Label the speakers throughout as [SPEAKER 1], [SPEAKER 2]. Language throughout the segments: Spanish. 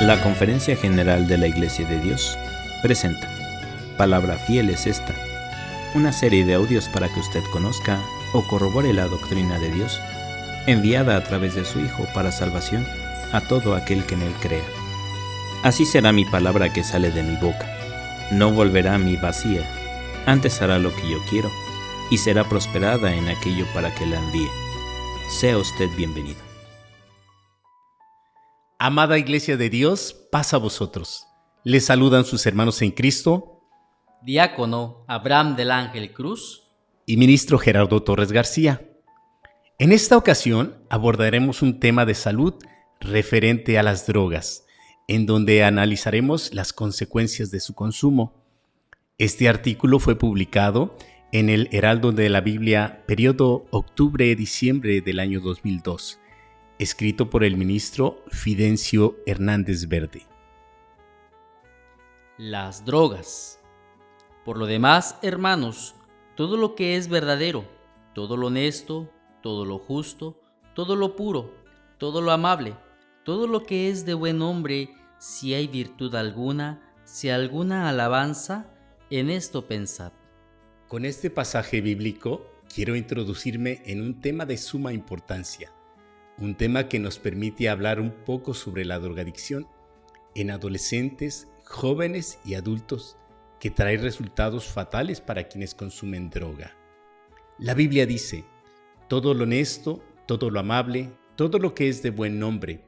[SPEAKER 1] La Conferencia General de la Iglesia de Dios presenta Palabra Fiel es esta, una serie de audios para que usted conozca o corrobore la doctrina de Dios, enviada a través de su Hijo para salvación a todo aquel que en Él crea. Así será mi palabra que sale de mi boca. No volverá a mí vacía, antes hará lo que yo quiero, y será prosperada en aquello para que la envíe. Sea usted bienvenido.
[SPEAKER 2] Amada Iglesia de Dios, paz a vosotros. Les saludan sus hermanos en Cristo,
[SPEAKER 3] Diácono Abraham del Ángel Cruz
[SPEAKER 2] y Ministro Gerardo Torres García. En esta ocasión abordaremos un tema de salud referente a las drogas, en donde analizaremos las consecuencias de su consumo. Este artículo fue publicado en el Heraldo de la Biblia, periodo octubre-diciembre del año 2002, escrito por el ministro Fidencio Hernández Verde.
[SPEAKER 3] Las drogas. Por lo demás, hermanos, todo lo que es verdadero, todo lo honesto, todo lo justo, todo lo puro, todo lo amable, todo lo que es de buen nombre, si hay virtud alguna, si alguna alabanza, en esto pensad.
[SPEAKER 2] Con este pasaje bíblico quiero introducirme en un tema de suma importancia, un tema que nos permite hablar un poco sobre la drogadicción en adolescentes, jóvenes y adultos, que trae resultados fatales para quienes consumen droga. La Biblia dice: todo lo honesto, todo lo amable, todo lo que es de buen nombre.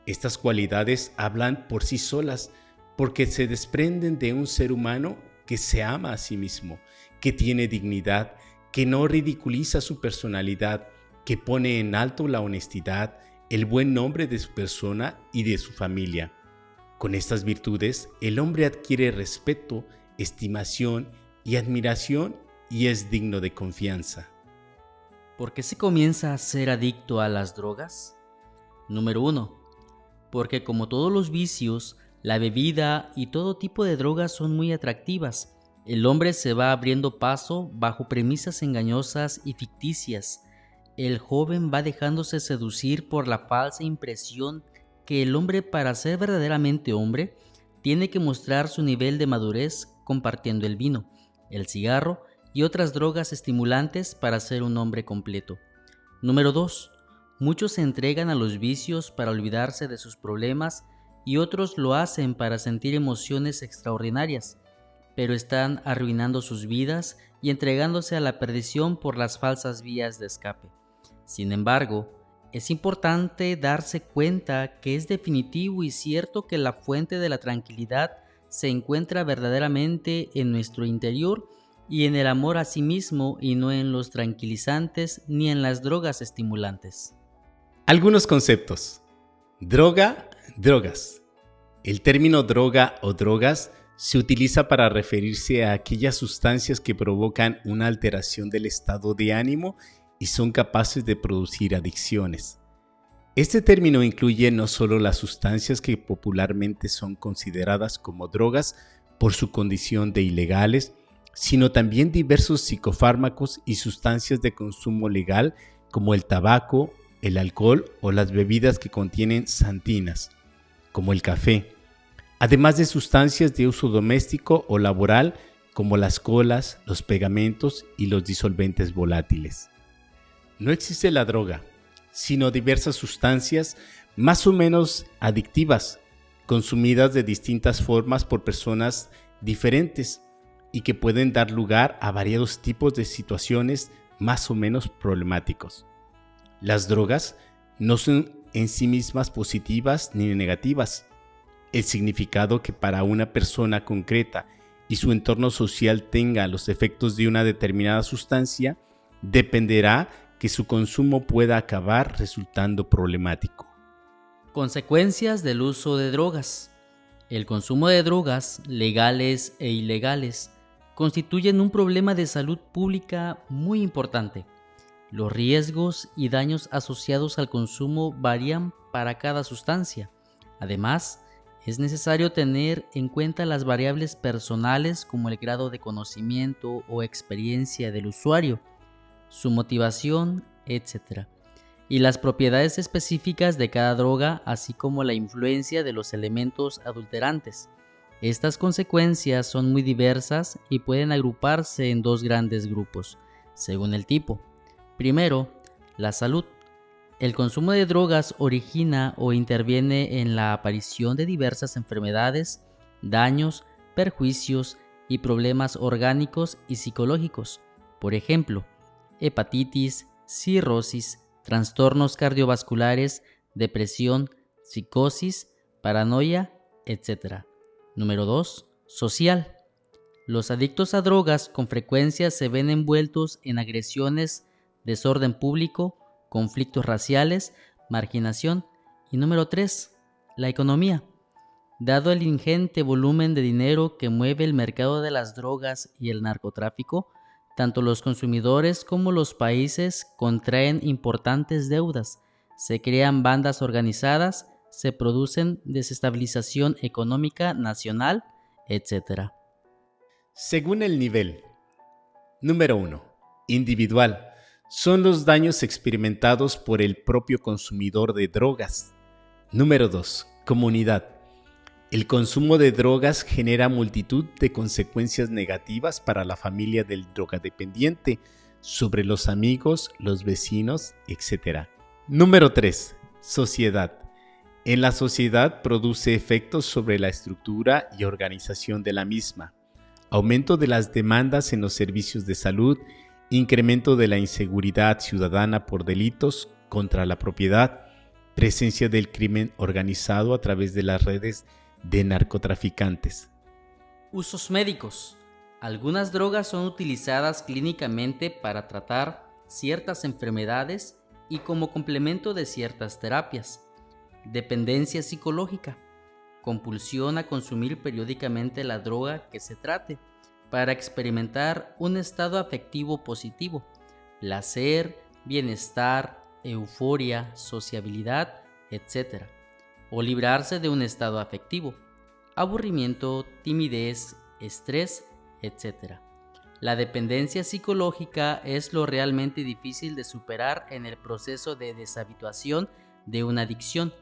[SPEAKER 2] Estas cualidades hablan por sí solas porque se desprenden de un ser humano que se ama a sí mismo, que tiene dignidad, que no ridiculiza su personalidad, que pone en alto la honestidad, el buen nombre de su persona y de su familia. Con estas virtudes, el hombre adquiere respeto, estimación y admiración y es digno de confianza.
[SPEAKER 3] ¿Por qué se comienza a ser adicto a las drogas? Número 1. Porque como todos los vicios, la bebida y todo tipo de drogas son muy atractivas. El hombre se va abriendo paso bajo premisas engañosas y ficticias. El joven va dejándose seducir por la falsa impresión que el hombre, para ser verdaderamente hombre, tiene que mostrar su nivel de madurez compartiendo el vino, el cigarro y otras drogas estimulantes para ser un hombre completo. Número 2. Muchos se entregan a los vicios para olvidarse de sus problemas y otros lo hacen para sentir emociones extraordinarias, pero están arruinando sus vidas y entregándose a la perdición por las falsas vías de escape. Sin embargo, es importante darse cuenta que es definitivo y cierto que la fuente de la tranquilidad se encuentra verdaderamente en nuestro interior y en el amor a sí mismo y no en los tranquilizantes ni en las drogas estimulantes.
[SPEAKER 2] Algunos conceptos. Droga, drogas. El término droga o drogas se utiliza para referirse a aquellas sustancias que provocan una alteración del estado de ánimo y son capaces de producir adicciones. Este término incluye no solo las sustancias que popularmente son consideradas como drogas por su condición de ilegales, sino también diversos psicofármacos y sustancias de consumo legal como el tabaco, el alcohol o las bebidas que contienen santinas, como el café, además de sustancias de uso doméstico o laboral como las colas, los pegamentos y los disolventes volátiles. No existe la droga, sino diversas sustancias más o menos adictivas, consumidas de distintas formas por personas diferentes y que pueden dar lugar a variados tipos de situaciones más o menos problemáticos. Las drogas no son en sí mismas positivas ni negativas. El significado que para una persona concreta y su entorno social tenga los efectos de una determinada sustancia dependerá que su consumo pueda acabar resultando problemático.
[SPEAKER 3] Consecuencias del uso de drogas. El consumo de drogas, legales e ilegales, constituyen un problema de salud pública muy importante. Los riesgos y daños asociados al consumo varían para cada sustancia. Además, es necesario tener en cuenta las variables personales como el grado de conocimiento o experiencia del usuario, su motivación, etc. y las propiedades específicas de cada droga, así como la influencia de los elementos adulterantes. Estas consecuencias son muy diversas y pueden agruparse en dos grandes grupos, según el tipo. Primero, la salud. El consumo de drogas origina o interviene en la aparición de diversas enfermedades, daños, perjuicios y problemas orgánicos y psicológicos. Por ejemplo, hepatitis, cirrosis, trastornos cardiovasculares, depresión, psicosis, paranoia, etc. Número 2. Social. Los adictos a drogas con frecuencia se ven envueltos en agresiones, desorden público, conflictos raciales, marginación. Y número 3. La economía. Dado el ingente volumen de dinero que mueve el mercado de las drogas y el narcotráfico, tanto los consumidores como los países contraen importantes deudas, se crean bandas organizadas, se producen desestabilización económica nacional, etc.
[SPEAKER 2] Según el nivel. Número 1. Individual. Son los daños experimentados por el propio consumidor de drogas. Número 2. Comunidad. El consumo de drogas genera multitud de consecuencias negativas para la familia del drogadependiente, sobre los amigos, los vecinos, etc. Número 3. Sociedad. En la sociedad produce efectos sobre la estructura y organización de la misma. Aumento de las demandas en los servicios de salud, incremento de la inseguridad ciudadana por delitos contra la propiedad, presencia del crimen organizado a través de las redes de narcotraficantes.
[SPEAKER 3] Usos médicos. Algunas drogas son utilizadas clínicamente para tratar ciertas enfermedades y como complemento de ciertas terapias. Dependencia psicológica. Compulsión a consumir periódicamente la droga que se trate para experimentar un estado afectivo positivo, placer, bienestar, euforia, sociabilidad, etc. O librarse de un estado afectivo, aburrimiento, timidez, estrés, etc. La dependencia psicológica es lo realmente difícil de superar en el proceso de deshabituación de una adicción.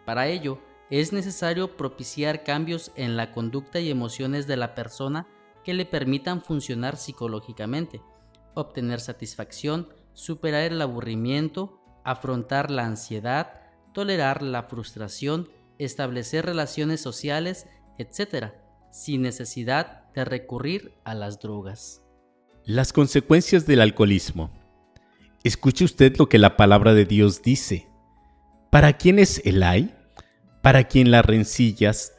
[SPEAKER 3] Para ello, es necesario propiciar cambios en la conducta y emociones de la persona que le permitan funcionar psicológicamente, obtener satisfacción, superar el aburrimiento, afrontar la ansiedad, tolerar la frustración, establecer relaciones sociales, etc., sin necesidad de recurrir a las drogas.
[SPEAKER 2] Las consecuencias del alcoholismo. Escuche usted lo que la palabra de Dios dice. ¿Para quién es el ay? ¿Para quién las rencillas?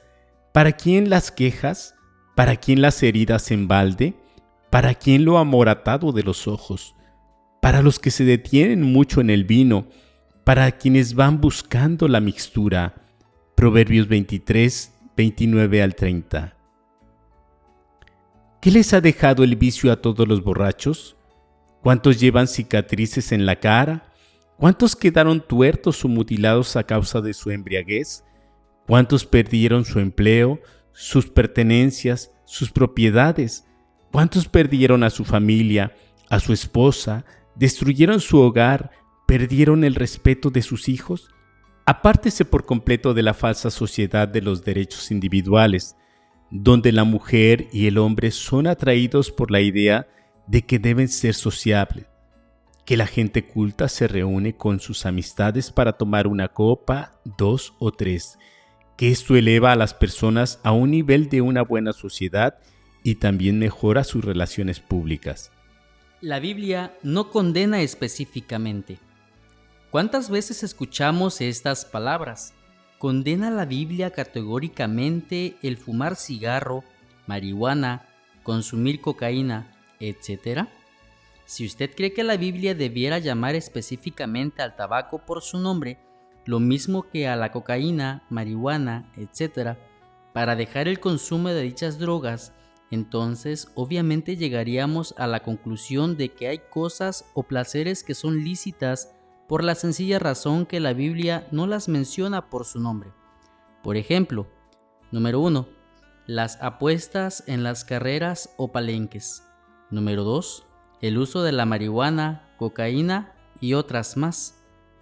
[SPEAKER 2] ¿Para quién las quejas? ¿Para quién las heridas en balde? ¿Para quién lo amoratado de los ojos? Para los que se detienen mucho en el vino, para quienes van buscando la mixtura. Proverbios 23, 29 al 30. ¿Qué les ha dejado el vicio a todos los borrachos? ¿Cuántos llevan cicatrices en la cara? ¿Cuántos quedaron tuertos o mutilados a causa de su embriaguez? ¿Cuántos perdieron su empleo, sus pertenencias, sus propiedades? ¿Cuántos perdieron a su familia, a su esposa, destruyeron su hogar, perdieron el respeto de sus hijos? Apártese por completo de la falsa sociedad de los derechos individuales, donde la mujer y el hombre son atraídos por la idea de que deben ser sociables, que la gente culta se reúne con sus amistades para tomar una copa, 2 o 3, que esto eleva a las personas a un nivel de una buena sociedad y también mejora sus relaciones públicas.
[SPEAKER 3] La Biblia no condena específicamente. ¿Cuántas veces escuchamos estas palabras? ¿Condena la Biblia categóricamente el fumar cigarro, marihuana, consumir cocaína, etc.? Si usted cree que la Biblia debiera llamar específicamente al tabaco por su nombre, lo mismo que a la cocaína, marihuana, etc., para dejar el consumo de dichas drogas, entonces obviamente llegaríamos a la conclusión de que hay cosas o placeres que son lícitas por la sencilla razón que la Biblia no las menciona por su nombre. Por ejemplo, número 1, las apuestas en las carreras o palenques. Número 2, el uso de la marihuana, cocaína y otras más.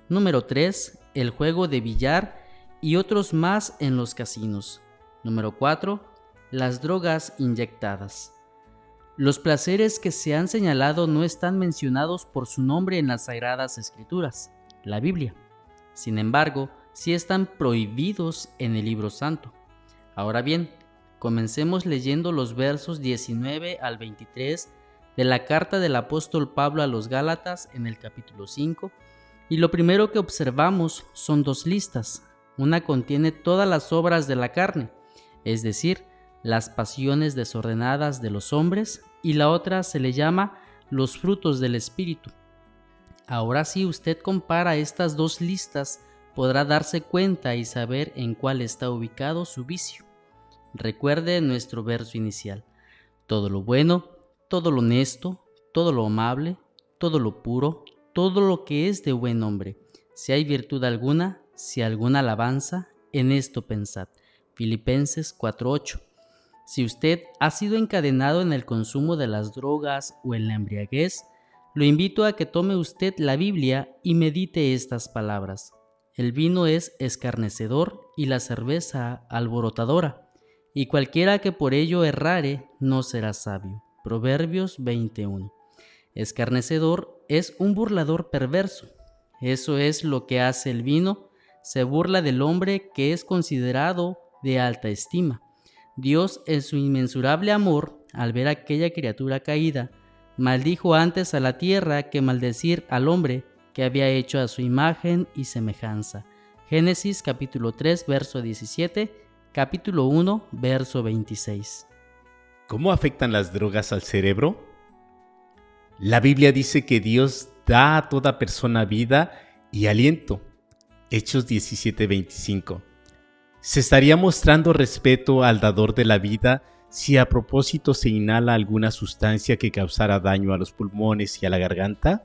[SPEAKER 3] Número 3. El juego de billar y otros más en los casinos. Número 4. Las drogas inyectadas. Los placeres que se han señalado no están mencionados por su nombre en las Sagradas Escrituras, la Biblia. Sin embargo, sí están prohibidos en el Libro Santo. Ahora bien, comencemos leyendo los versos 19 al 23 de la carta del apóstol Pablo a los Gálatas en el capítulo 5, y lo primero que observamos son dos listas. Una contiene todas las obras de la carne, es decir, las pasiones desordenadas de los hombres, y la otra se le llama los frutos del Espíritu. Ahora si usted compara estas dos listas, podrá darse cuenta y saber en cuál está ubicado su vicio. Recuerde nuestro verso inicial: todo lo bueno, todo lo honesto, todo lo amable, todo lo puro, todo lo que es de buen nombre. Si hay virtud alguna, si alguna alabanza, en esto pensad. Filipenses 4:8. Si usted ha sido encadenado en el consumo de las drogas o en la embriaguez, lo invito a que tome usted la Biblia y medite estas palabras. El vino es escarnecedor y la cerveza alborotadora, y cualquiera que por ello errare no será sabio. Proverbios 21. Escarnecedor es un burlador perverso. Eso es lo que hace el vino. Se burla del hombre que es considerado de alta estima. Dios, en su inmensurable amor, al ver a aquella criatura caída, maldijo antes a la tierra que maldecir al hombre que había hecho a su imagen y semejanza. Génesis capítulo 3, verso 17, capítulo 1, verso 26.
[SPEAKER 2] ¿Cómo afectan las drogas al cerebro? La Biblia dice que Dios da a toda persona vida y aliento. Hechos 17:25. ¿Se estaría mostrando respeto al dador de la vida si a propósito se inhala alguna sustancia que causara daño a los pulmones y a la garganta?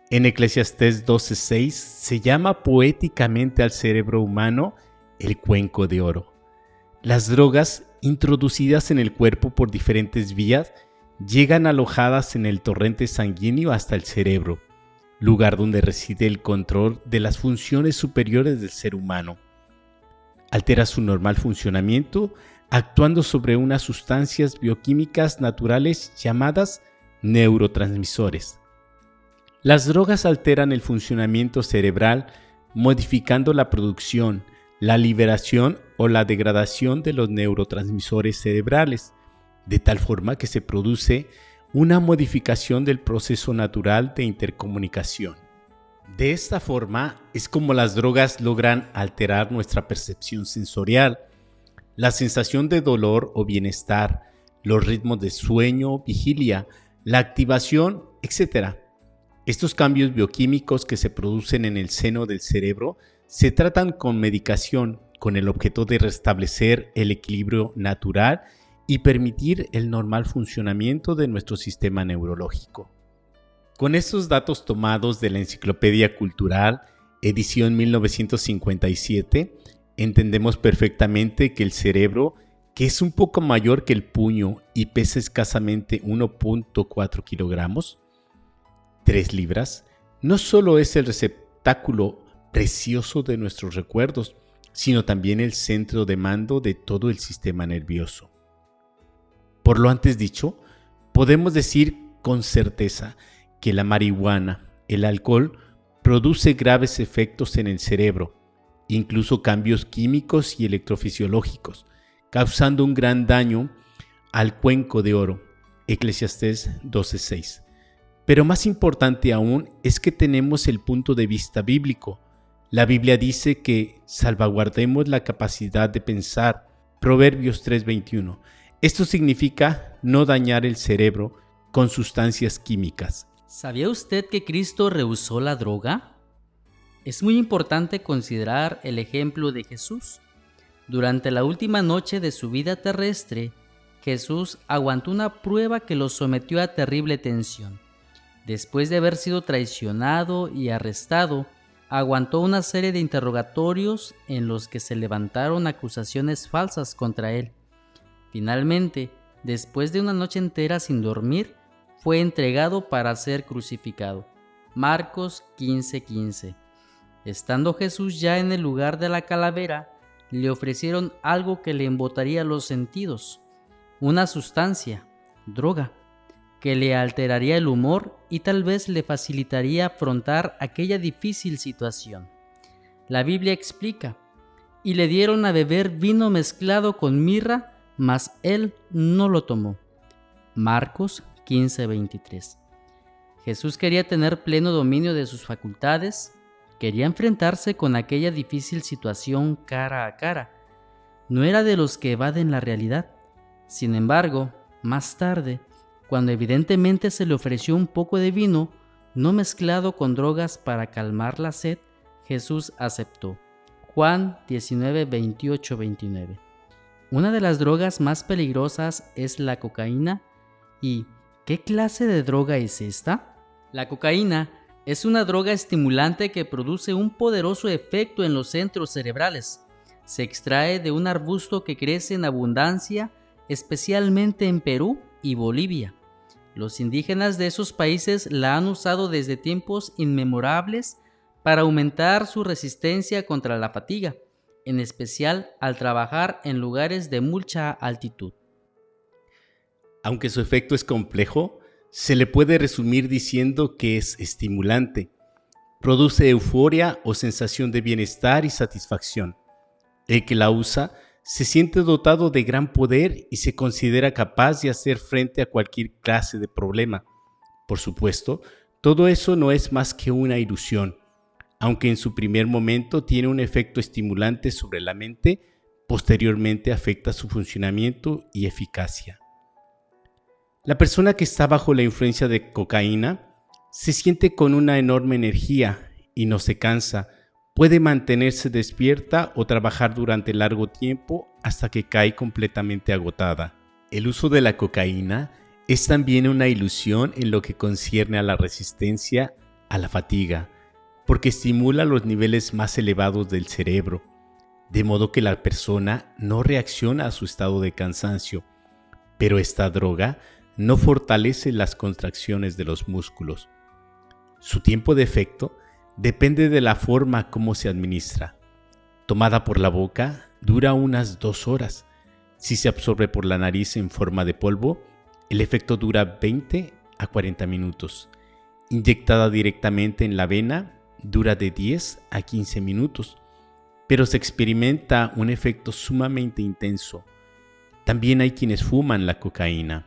[SPEAKER 2] En Eclesiastés 12:6 se llama poéticamente al cerebro humano el cuenco de oro. Las drogas, introducidas en el cuerpo por diferentes vías, llegan alojadas en el torrente sanguíneo hasta el cerebro, lugar donde reside el control de las funciones superiores del ser humano. Altera su normal funcionamiento, actuando sobre unas sustancias bioquímicas naturales llamadas neurotransmisores. Las drogas alteran el funcionamiento cerebral, modificando la producción, la liberación o la degradación de los neurotransmisores cerebrales, de tal forma que se produce una modificación del proceso natural de intercomunicación. De esta forma es como las drogas logran alterar nuestra percepción sensorial, la sensación de dolor o bienestar, los ritmos de sueño, vigilia, la activación, etc. Estos cambios bioquímicos que se producen en el seno del cerebro se tratan con medicación con el objeto de restablecer el equilibrio natural y permitir el normal funcionamiento de nuestro sistema neurológico. Con estos datos tomados de la Enciclopedia Cultural, edición 1957, entendemos perfectamente que el cerebro, que es un poco mayor que el puño y pesa escasamente 1.4 kilogramos, 3 libras, no solo es el receptáculo precioso de nuestros recuerdos, sino también el centro de mando de todo el sistema nervioso. Por lo antes dicho, podemos decir con certeza que la marihuana, el alcohol, produce graves efectos en el cerebro, incluso cambios químicos y electrofisiológicos, causando un gran daño al cuenco de oro, Eclesiastés 12:6. Pero más importante aún es que tenemos el punto de vista bíblico. La Biblia dice que salvaguardemos la capacidad de pensar, Proverbios 3:21. Esto significa no dañar el cerebro con sustancias químicas.
[SPEAKER 3] ¿Sabía usted que Cristo rehusó la droga? Es muy importante considerar el ejemplo de Jesús. Durante la última noche de su vida terrestre, Jesús aguantó una prueba que lo sometió a terrible tensión. Después de haber sido traicionado y arrestado, aguantó una serie de interrogatorios en los que se levantaron acusaciones falsas contra él. Finalmente, después de una noche entera sin dormir, fue entregado para ser crucificado. Marcos 15:15. Estando Jesús ya en el lugar de la calavera, le ofrecieron algo que le embotaría los sentidos, una sustancia, droga, que le alteraría el humor y tal vez le facilitaría afrontar aquella difícil situación. La Biblia explica: y le dieron a beber vino mezclado con mirra, mas él no lo tomó. Marcos 15:23. Jesús quería tener pleno dominio de sus facultades, quería enfrentarse con aquella difícil situación cara a cara. No era de los que evaden la realidad. Sin embargo, más tarde, cuando evidentemente se le ofreció un poco de vino, no mezclado con drogas para calmar la sed, Jesús aceptó. Juan 19:28-29. Una de las drogas más peligrosas es la cocaína. ¿Y qué clase de droga es esta? La cocaína es una droga estimulante que produce un poderoso efecto en los centros cerebrales. Se extrae de un arbusto que crece en abundancia, especialmente en Perú y Bolivia. Los indígenas de esos países la han usado desde tiempos inmemorables para aumentar su resistencia contra la fatiga, en especial al trabajar en lugares de mucha altitud.
[SPEAKER 2] Aunque su efecto es complejo, se le puede resumir diciendo que es estimulante. Produce euforia o sensación de bienestar y satisfacción. El que la usa se siente dotado de gran poder y se considera capaz de hacer frente a cualquier clase de problema. Por supuesto, todo eso no es más que una ilusión. Aunque en su primer momento tiene un efecto estimulante sobre la mente, posteriormente afecta su funcionamiento y eficacia. La persona que está bajo la influencia de cocaína se siente con una enorme energía y no se cansa, puede mantenerse despierta o trabajar durante largo tiempo hasta que cae completamente agotada. El uso de la cocaína es también una ilusión en lo que concierne a la resistencia a la fatiga, porque estimula los niveles más elevados del cerebro, de modo que la persona no reacciona a su estado de cansancio. Pero esta droga no fortalece las contracciones de los músculos. Su tiempo de efecto depende de la forma como se administra. Tomada por la boca, dura unas 2 horas. Si se absorbe por la nariz en forma de polvo, el efecto dura 20 a 40 minutos. Inyectada directamente en la vena, dura de 10 a 15 minutos, pero se experimenta un efecto sumamente intenso. También hay quienes fuman la cocaína.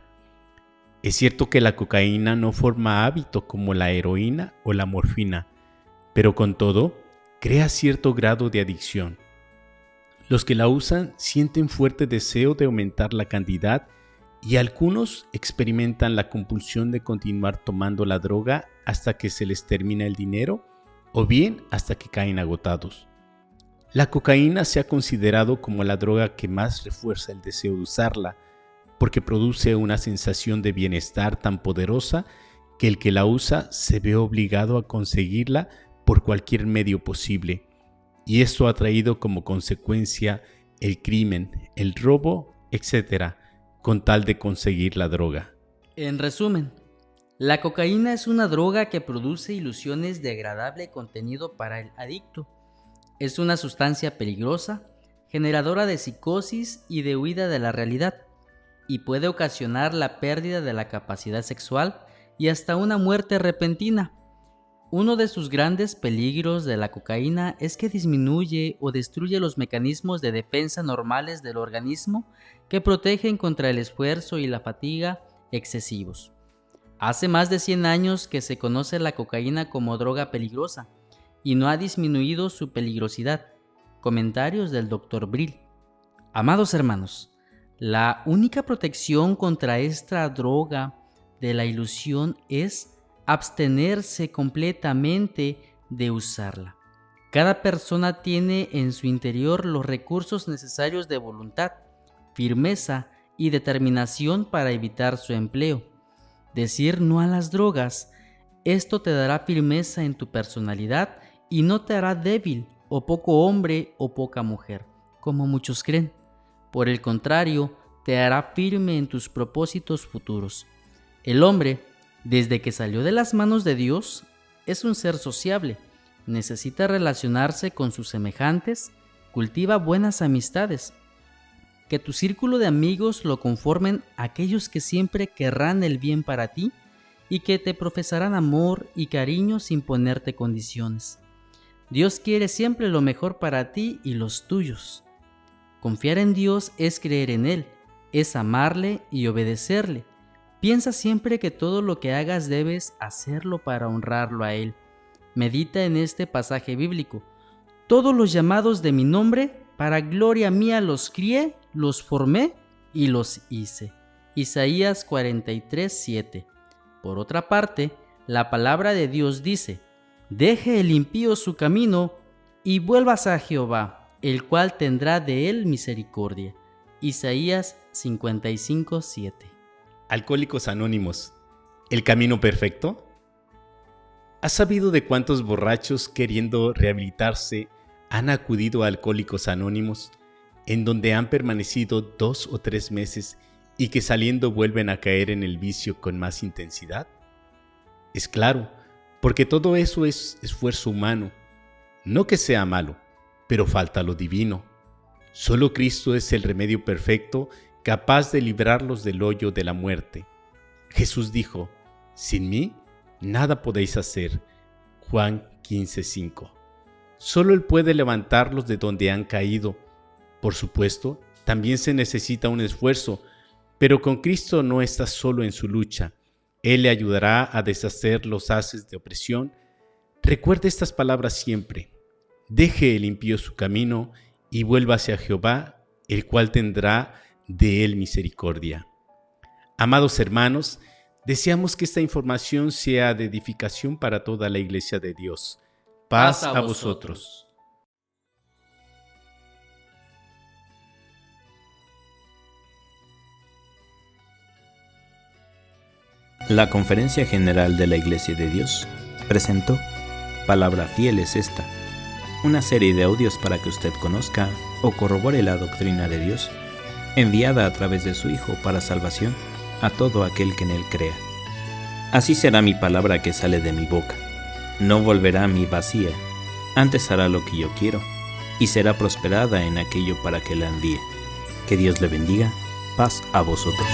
[SPEAKER 2] Es cierto que la cocaína no forma hábito como la heroína o la morfina, pero con todo, crea cierto grado de adicción. Los que la usan sienten fuerte deseo de aumentar la cantidad y algunos experimentan la compulsión de continuar tomando la droga hasta que se les termina el dinero o bien hasta que caen agotados. La cocaína se ha considerado como la droga que más refuerza el deseo de usarla, porque produce una sensación de bienestar tan poderosa que el que la usa se ve obligado a conseguirla por cualquier medio posible, y esto ha traído como consecuencia el crimen, el robo, etc., con tal de conseguir la droga.
[SPEAKER 3] En resumen, la cocaína es una droga que produce ilusiones de agradable contenido para el adicto. Es una sustancia peligrosa, generadora de psicosis y de huida de la realidad, y puede ocasionar la pérdida de la capacidad sexual y hasta una muerte repentina. Uno de sus grandes peligros de la cocaína es que disminuye o destruye los mecanismos de defensa normales del organismo que protegen contra el esfuerzo y la fatiga excesivos. Hace más de 100 años que se conoce la cocaína como droga peligrosa y no ha disminuido su peligrosidad. Comentarios del Dr. Brill. Amados hermanos, la única protección contra esta droga de la ilusión es abstenerse completamente de usarla. Cada persona tiene en su interior los recursos necesarios de voluntad, firmeza y determinación para evitar su empleo. Decir no a las drogas, esto te dará firmeza en tu personalidad y no te hará débil o poco hombre o poca mujer, como muchos creen. Por el contrario, te hará firme en tus propósitos futuros. El hombre, desde que salió de las manos de Dios, es un ser sociable, necesita relacionarse con sus semejantes, cultiva buenas amistades. Que tu círculo de amigos lo conformen aquellos que siempre querrán el bien para ti y que te profesarán amor y cariño sin ponerte condiciones. Dios quiere siempre lo mejor para ti y los tuyos. Confiar en Dios es creer en Él, es amarle y obedecerle. Piensa siempre que todo lo que hagas debes hacerlo para honrarlo a Él. Medita en este pasaje bíblico. Todos los llamados de mi nombre, para gloria mía los crié, los formé y los hice. Isaías 43:7. Por otra parte, la palabra de Dios dice: deje el impío su camino y vuélvase a Jehová, el cual tendrá de él misericordia. Isaías 55:7.
[SPEAKER 2] Alcohólicos Anónimos, ¿el camino perfecto? ¿Has sabido de cuántos borrachos queriendo rehabilitarse han acudido a Alcohólicos Anónimos, en donde han permanecido 2 o 3 meses y que saliendo vuelven a caer en el vicio con más intensidad? Es claro, porque todo eso es esfuerzo humano. No que sea malo, pero falta lo divino. Solo Cristo es el remedio perfecto, capaz de librarlos del hoyo de la muerte. Jesús dijo: sin mí nada podéis hacer. Juan 15:5. Solo Él puede levantarlos de donde han caído. Por supuesto, también se necesita un esfuerzo, pero con Cristo no estás solo en su lucha. Él le ayudará a deshacer los haces de opresión. Recuerde estas palabras siempre: deje el impío su camino y vuélvase a Jehová, el cual tendrá de él misericordia. Amados hermanos, deseamos que esta información sea de edificación para toda la Iglesia de Dios. Paz a vosotros.
[SPEAKER 1] La Conferencia General de la Iglesia de Dios presentó Palabra Fiel es esta, una serie de audios para que usted conozca o corrobore la doctrina de Dios, enviada a través de su Hijo para salvación a todo aquel que en Él crea. Así será mi palabra que sale de mi boca. No volverá a mí vacía, antes hará lo que yo quiero, y será prosperada en aquello para que la envíe. Que Dios le bendiga. Paz a vosotros.